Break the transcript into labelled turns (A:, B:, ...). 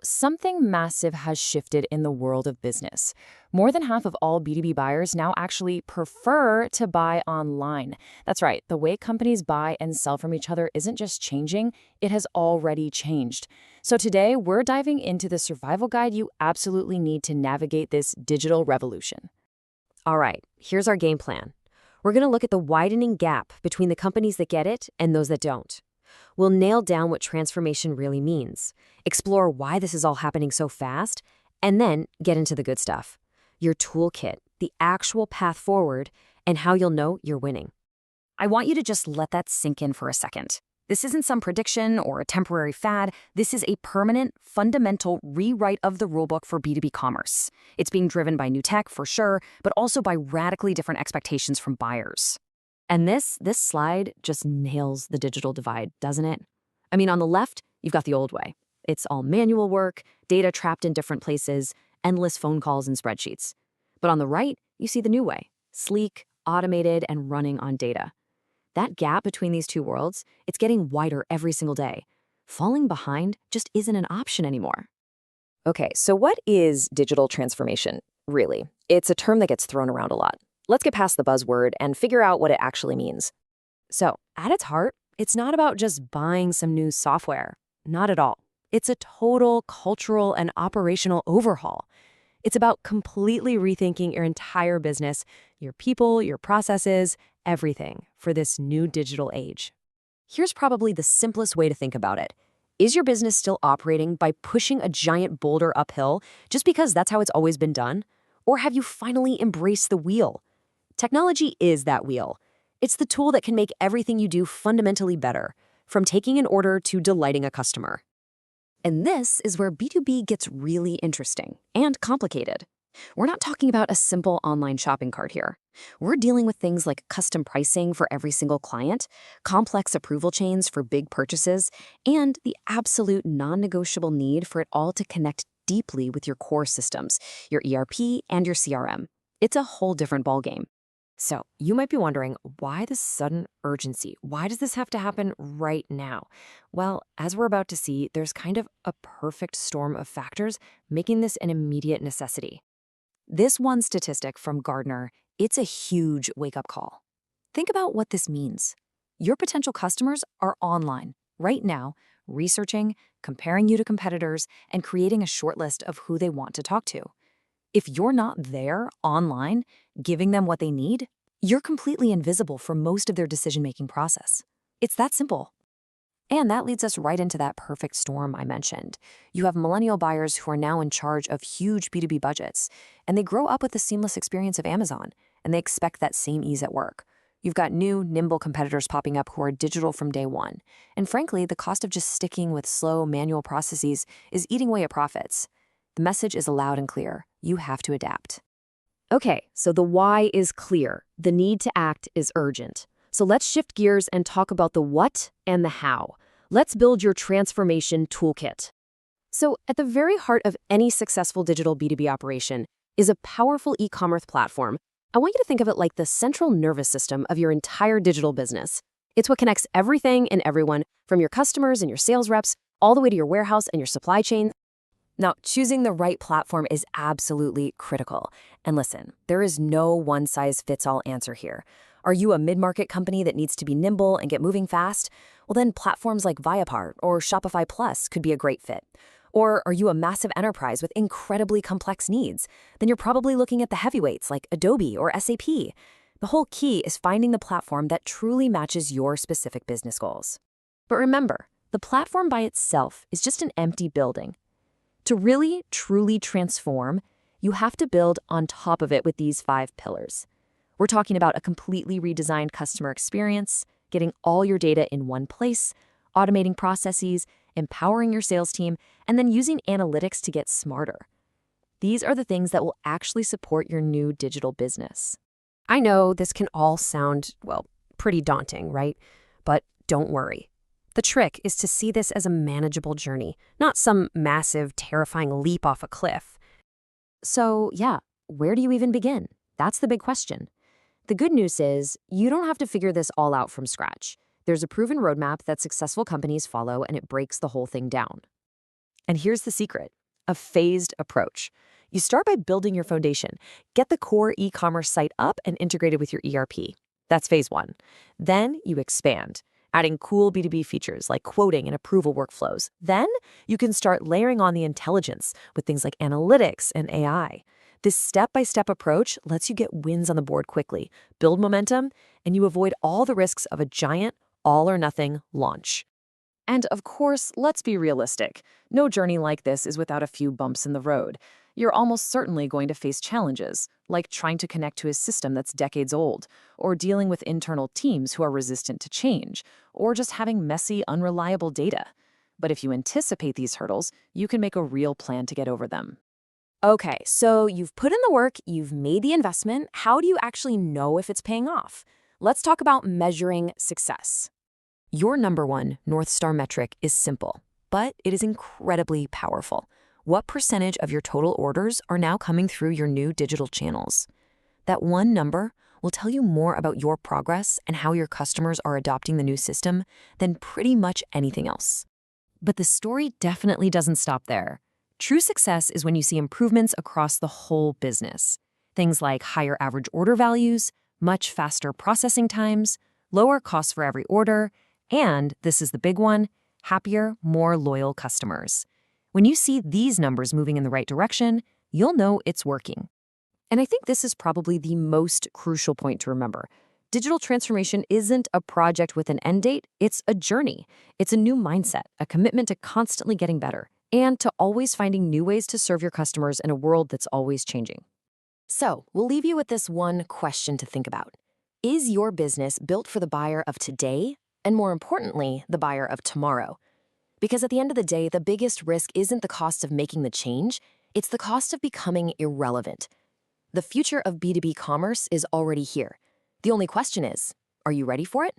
A: Something massive has shifted in the world of business. More than half of all B2B buyers now actually prefer to buy online. That's right, the way companies buy and sell from each other isn't just changing, it has already changed. So today, we're diving into the survival guide you absolutely need to navigate this digital revolution.
B: All right, here's our game plan. We're going to look at the widening gap between the companies that get it and those that don't. We'll nail down what transformation really means, explore why this is all happening so fast, and then get into the good stuff. Your toolkit, the actual path forward, and how you'll know you're winning.
C: I want you to just let that sink in for a second. This isn't some prediction or a temporary fad. This is a permanent, fundamental rewrite of the rulebook for B2B commerce. It's being driven by new tech, for sure, but also by radically different expectations from buyers.
B: And this slide just nails the digital divide, doesn't it? I mean, on the left, you've got the old way. It's all manual work, data trapped in different places, endless phone calls and spreadsheets. But on the right, you see the new way, sleek, automated, and running on data. That gap between these two worlds, it's getting wider every single day. Falling behind just isn't an option anymore.
D: Okay, so what is digital transformation, really? It's a term that gets thrown around a lot. Let's get past the buzzword and figure out what it actually means.
B: So, at its heart, it's not about just buying some new software. Not at all. It's a total cultural and operational overhaul. It's about completely rethinking your entire business, your people, your processes, everything for this new digital age. Here's probably the simplest way to think about it. Is your business still operating by pushing a giant boulder uphill just because that's how it's always been done? Or have you finally embraced the wheel? Technology is that wheel. It's the tool that can make everything you do fundamentally better, from taking an order to delighting a customer. And this is where B2B gets really interesting and complicated. We're not talking about a simple online shopping cart here. We're dealing with things like custom pricing for every single client, complex approval chains for big purchases, and the absolute non-negotiable need for it all to connect deeply with your core systems, your ERP and your CRM. It's a whole different ballgame. So you might be wondering, why this sudden urgency? Why does this have to happen right now? Well, as we're about to see, there's kind of a perfect storm of factors making this an immediate necessity. This one statistic from Gartner, it's a huge wake-up call. Think about what this means. Your potential customers are online right now, researching, comparing you to competitors, and creating a short list of who they want to talk to. If you're not there, online, giving them what they need, you're completely invisible for most of their decision-making process. It's that simple. And that leads us right into that perfect storm I mentioned. You have millennial buyers who are now in charge of huge B2B budgets, and they grow up with the seamless experience of Amazon, and they expect that same ease at work. You've got new, nimble competitors popping up who are digital from day one. And frankly, the cost of just sticking with slow, manual processes is eating away at profits. The message is loud and clear. You have to adapt. Okay, so the why is clear. The need to act is urgent. So let's shift gears and talk about the what and the how. Let's build your transformation toolkit. So at the very heart of any successful digital B2B operation is a powerful e-commerce platform. I want you to think of it like the central nervous system of your entire digital business. It's what connects everything and everyone, from your customers and your sales reps, all the way to your warehouse and your supply chain. Now, choosing the right platform is absolutely critical. And listen, there is no one-size-fits-all answer here. Are you a mid-market company that needs to be nimble and get moving fast? Well, then platforms like Vyaaparone or Shopify Plus could be a great fit. Or are you a massive enterprise with incredibly complex needs? Then you're probably looking at the heavyweights like Adobe or SAP. The whole key is finding the platform that truly matches your specific business goals. But remember, the platform by itself is just an empty building. To really, truly transform, you have to build on top of it with these 5 pillars. We're talking about a completely redesigned customer experience, getting all your data in one place, automating processes, empowering your sales team, and then using analytics to get smarter. These are the things that will actually support your new digital business. I know this can all sound, well, pretty daunting, right? But don't worry. The trick is to see this as a manageable journey, not some massive, terrifying leap off a cliff. So, yeah, where do you even begin? That's the big question. The good news is you don't have to figure this all out from scratch. There's a proven roadmap that successful companies follow, and it breaks the whole thing down. And here's the secret: a phased approach. You start by building your foundation. Get the core e-commerce site up and integrated with your ERP. That's phase one. Then you expand, adding cool B2B features like quoting and approval workflows. Then you can start layering on the intelligence with things like analytics and AI. This step-by-step approach lets you get wins on the board quickly, build momentum, and you avoid all the risks of a giant all-or-nothing launch.
A: And of course, let's be realistic. No journey like this is without a few bumps in the road. You're almost certainly going to face challenges, like trying to connect to a system that's decades old, or dealing with internal teams who are resistant to change, or just having messy, unreliable data. But if you anticipate these hurdles, you can make a real plan to get over them.
B: Okay, so you've put in the work, you've made the investment. How do you actually know if it's paying off? Let's talk about measuring success. Your number one North Star metric is simple, but it is incredibly powerful. What percentage of your total orders are now coming through your new digital channels? That one number will tell you more about your progress and how your customers are adopting the new system than pretty much anything else.
C: But the story definitely doesn't stop there. True success is when you see improvements across the whole business. Things like higher average order values, much faster processing times, lower costs for every order, and, this is the big one, happier, more loyal customers. When you see these numbers moving in the right direction, you'll know it's working.
B: And I think this is probably the most crucial point to remember. Digital transformation isn't a project with an end date, it's a journey. It's a new mindset, a commitment to constantly getting better, and to always finding new ways to serve your customers in a world that's always changing. So, we'll leave you with this one question to think about. Is your business built for the buyer of today, and more importantly, the buyer of tomorrow? Because at the end of the day, the biggest risk isn't the cost of making the change, it's the cost of becoming irrelevant. The future of B2B commerce is already here. The only question is, are you ready for it?